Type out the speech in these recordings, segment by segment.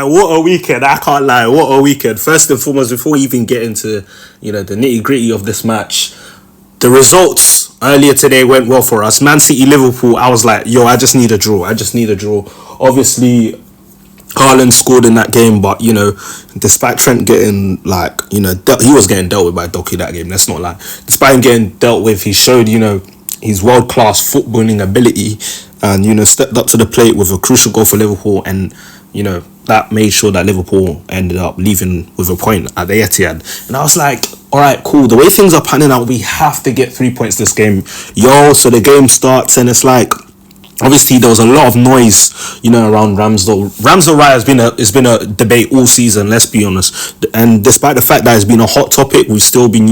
What a weekend! I can't lie. What a weekend! First and foremost, before we even get into the nitty gritty of this match, the results earlier today went well for us. Man City, Liverpool. I was like, yo, I just need a draw. Obviously, Haaland scored in that game, but despite Trent getting he was getting dealt with by Doku that game. Let's not lie. Despite him getting dealt with, he showed his world class footballing ability, and stepped up to the plate with a crucial goal for Liverpool, and that made sure that Liverpool ended up leaving with a point at the Etihad. And I was like, all right, cool. The way things are panning out, we have to get 3 points this game. So the game starts, and it's like, obviously there was a lot of noise, around Ramsdale. Ramsdale right has been a debate all season, let's be honest. And despite the fact that it's been a hot topic, we've still been,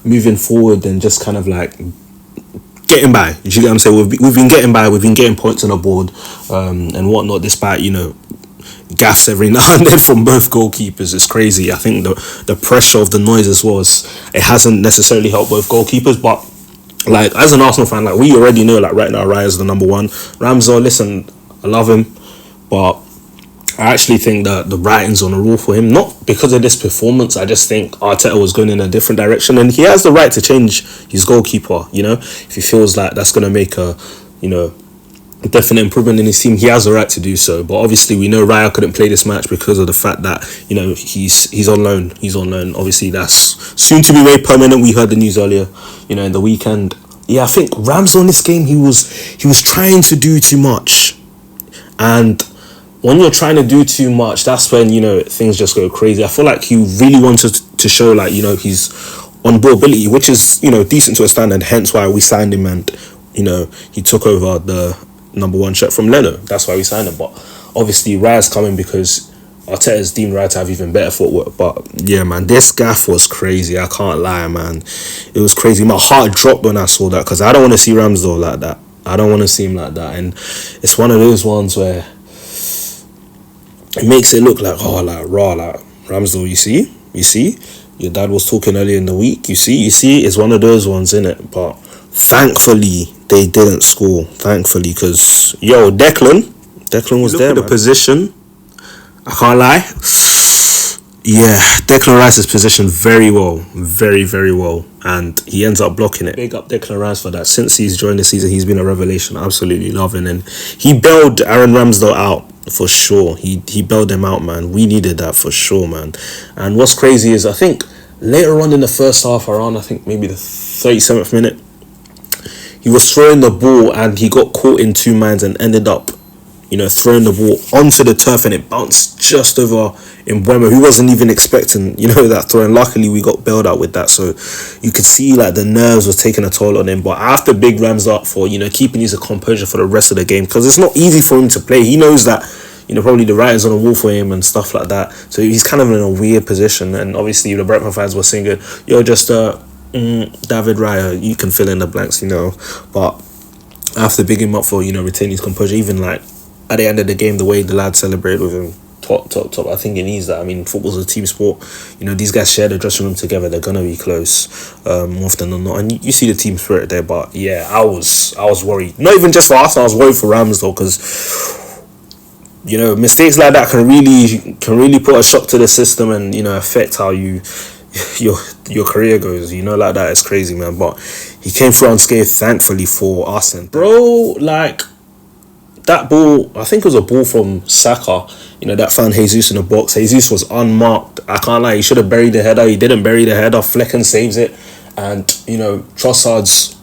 moving forward and just kind of like getting by. You get what I'm saying? We've been getting by, we've been getting points on the board, and whatnot, despite, gaffes every now and then from both goalkeepers. It's crazy. I think the pressure of the noise as well, it hasn't necessarily helped both goalkeepers, but as an Arsenal fan, we already know right now Raya is the number one. Ramsdale, listen, I love him, but I actually think that the writing's on the wall for him, not because of this performance. I just think Arteta was going in a different direction, and he has the right to change his goalkeeper, if he feels like that's going to make a definite improvement in his team. He has the right to do so, but obviously we know Raya couldn't play this match because of the fact that he's on loan. Obviously that's soon to be made permanent. We heard the news earlier in the weekend. I think Ramsdale in this game, he was trying to do too much, and when you're trying to do too much, that's when things just go crazy. I feel like he really wanted to show his on-ball ability, which is decent to a standard, hence why we signed him, and he took over the number one shirt from Leno. That's why we signed him. But obviously Raya's coming because Arteta's deemed Raya to have even better footwork. But yeah, man, this gaff was crazy. I can't lie, man. It was crazy. My heart dropped when I saw that, because I don't want to see Ramsdale like that. I don't want to see him like that. And it's one of those ones where it makes it look like Ramsdale, you see your dad was talking earlier in the week, you see it's one of those ones, innit? But thankfully they didn't score, because Declan was there. The position, I can't lie, Declan Rice's position very well, very, very well, and he ends up blocking it. Big up Declan Rice for that. Since he's joined the season, he's been a revelation. Absolutely loving, and he bailed Aaron Ramsdale out for sure. He bailed him out, man. We needed that for sure, man. And what's crazy is, I think later on in the first half, around maybe the 37th minute, he was throwing the ball and he got caught in two minds and ended up throwing the ball onto the turf, and it bounced just over Mbeumo, who wasn't even expecting that throw, and luckily we got bailed out with that. So you could see the nerves was taking a toll on him. But I have to big Rams up for keeping his composure for the rest of the game, because it's not easy for him to play. He knows that probably the writing's on the wall for him and stuff like that, so he's kind of in a weird position. And obviously the Brentford fans were saying, yo, just David Raya, you can fill in the blanks, but I have to big him up for retaining his composure. Even at the end of the game, the way the lads celebrated with him, top. I think he needs that. I mean, football's a team sport. These guys share the dressing room together. They're gonna be close, more often than not. And you see the team spirit there. But yeah, I was worried. Not even just for Arsenal. I was worried for Ramsdale, because mistakes like that can really put a shock to the system and affect how your career goes. Like that. It's crazy, man. But he came through unscathed, thankfully for us. And bro, that ball, I think it was a ball from Saka, that found Jesus in the box. Jesus was unmarked. I can't lie, he should have buried the header. He didn't bury the header. Flecken saves it, and Trossard's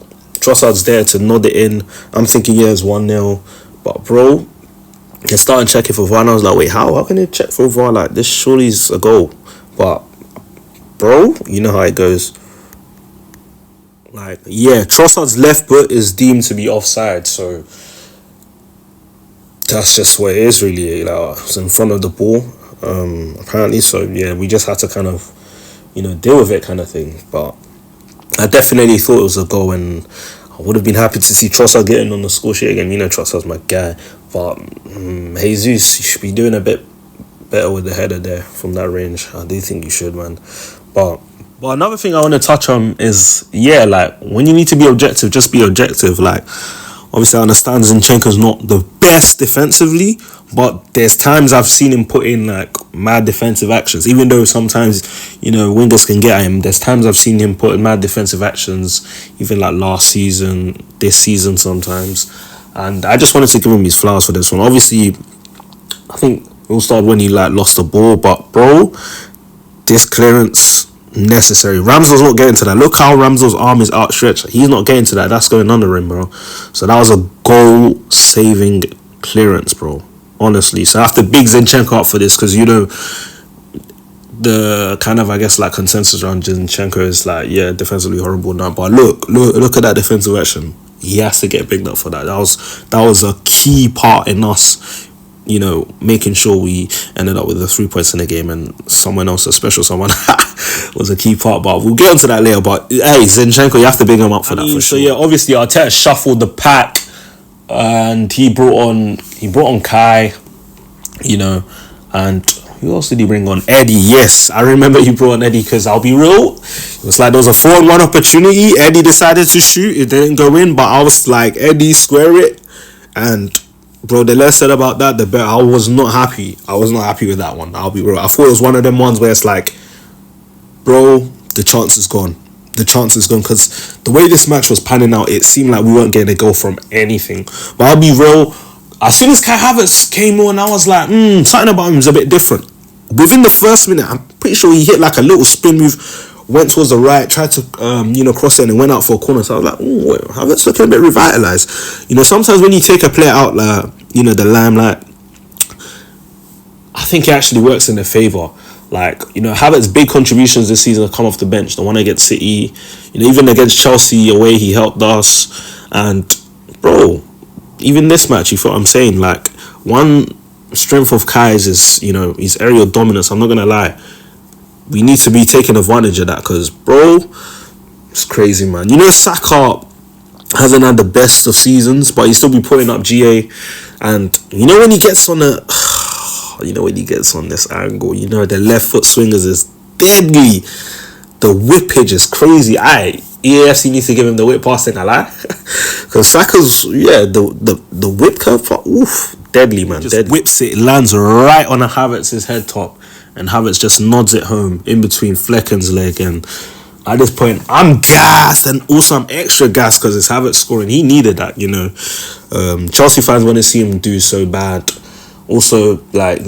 there to nod it in. I'm thinking, it's 1-0. But bro, he started checking for VAR, and I was like, wait, how can they check for VAR? This surely is a goal. But bro, you know how it goes. Trossard's left foot is deemed to be offside, so that's just what it is, really. It's in front of the ball, apparently. So yeah, we just had to kind of, deal with it, kind of thing. But I definitely thought it was a goal, and I would have been happy to see Trossard getting on the score sheet again. Trossard's my guy. But Jesus, you should be doing a bit better with the header there from that range. I do think you should, man. But another thing I want to touch on is, when you need to be objective, just be objective. Obviously, I understand Zinchenko's not the best defensively, but there's times I've seen him put in like mad defensive actions. Even though sometimes, wingers can get at him, there's times I've seen him put in mad defensive actions, even like last season, this season sometimes. And I just wanted to give him his flowers for this one. Obviously, I think it all started when he like lost the ball, but bro, this clearance necessary. Ramsdale's not getting to that. Look how Ramsdale's arm is outstretched. He's not getting to that. That's going under him, bro. So that was a goal-saving clearance, bro. Honestly. So I have to big Zinchenko up for this because, the kind of, I guess, like consensus around Zinchenko is like, yeah, defensively horrible now. But look at that defensive action. He has to get bigged up for that. That was a key part in us, making sure we ended up with the 3 points in the game, and someone else, a special someone, was a key part. But we'll get onto that later. But hey, Zinchenko, you have to big him up for that for sure. So yeah, obviously Arteta shuffled the pack, and he brought on Kai, and who else did he bring on? Eddie. Yes, I remember he brought on Eddie because I'll be real, it was like there was a 4-on-1 opportunity. Eddie decided to shoot, it didn't go in, but I was like, Eddie, square it. And bro, the less said about that, the better. I was not happy with that one. I'll be real. I thought it was one of them ones where it's like, bro, the chance is gone. Because the way this match was panning out, it seemed like we weren't getting a goal from anything. But I'll be real, as soon as Kai Havertz came on, I was like, something about him is a bit different. Within the first minute, I'm pretty sure he hit like a little spin move, went towards the right, tried to cross it, and went out for a corner. So I was like, Havertz looking a bit revitalized. Sometimes when you take a player out, like, the limelight, I think it actually works in their favour. Like, Havertz's big contributions this season have come off the bench. The one against City, even against Chelsea away, he helped us. And bro, even this match, you feel what I'm saying? Like, one strength of Kai's is, his aerial dominance. I'm not gonna lie. We need to be taking advantage of that because, bro, it's crazy, man. Saka hasn't had the best of seasons, but he still be putting up GA. And when he gets on this angle, the left foot swingers is deadly. The whippage is crazy. EAFC needs to give him the whip passing, I lie. Because Saka's, the whip curve, oof, deadly, man. Just deadly. Whips it, lands right on Havertz's head top, and Havertz just nods it home in between Flecken's leg. And at this point, I'm gassed, and also I'm extra gassed because it's Havertz scoring. He needed that, Chelsea fans want to see him do so bad. Also, like,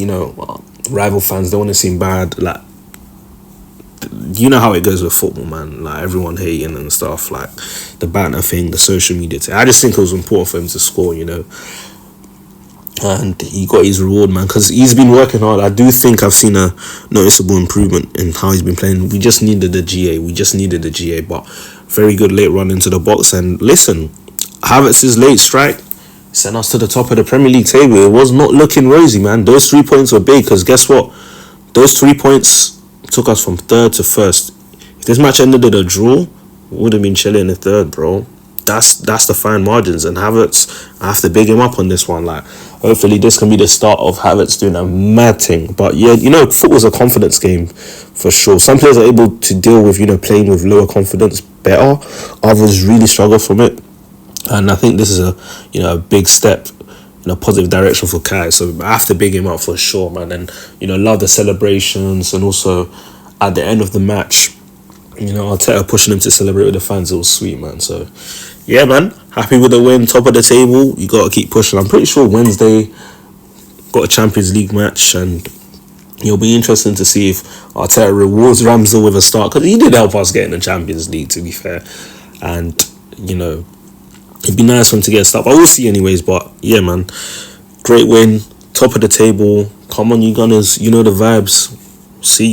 rival fans, they want to see him bad. Like, you know how it goes with football, man. Like, everyone hating and stuff, like the banter thing, the social media thing. I just think it was important for him to score, and he got his reward, man, because he's been working hard. I do think I've seen a noticeable improvement in how he's been playing. We just needed the GA, but very good late run into the box. And listen, Havertz's late strike sent us to the top of the Premier League table. It was not looking rosy, man. Those 3 points were big because guess what? Those 3 points took us from third to first. If this match ended in a draw, we would have been chilling in third, bro. That's the fine margins. And Havertz, I have to big him up on this one. Like, hopefully this can be the start of Havertz doing a mad thing. But yeah, football's a confidence game for sure. Some players are able to deal with, playing with lower confidence better. Others really struggle from it. And I think this is a big step in a positive direction for Kai. So I have to big him up for sure, man. And, love the celebrations. And also at the end of the match, Arteta pushing him to celebrate with the fans. It was sweet, man. So yeah, man, happy with the win, top of the table. You got to keep pushing. I'm pretty sure Wednesday got a Champions League match, and it'll be interesting to see if Arteta rewards Ramsdale with a start, because he did help us get in the Champions League, to be fair. And it'd be nice for him to get a start, but we'll see anyways. But yeah, man, great win, top of the table. Come on, you Gunners, the vibes. See you.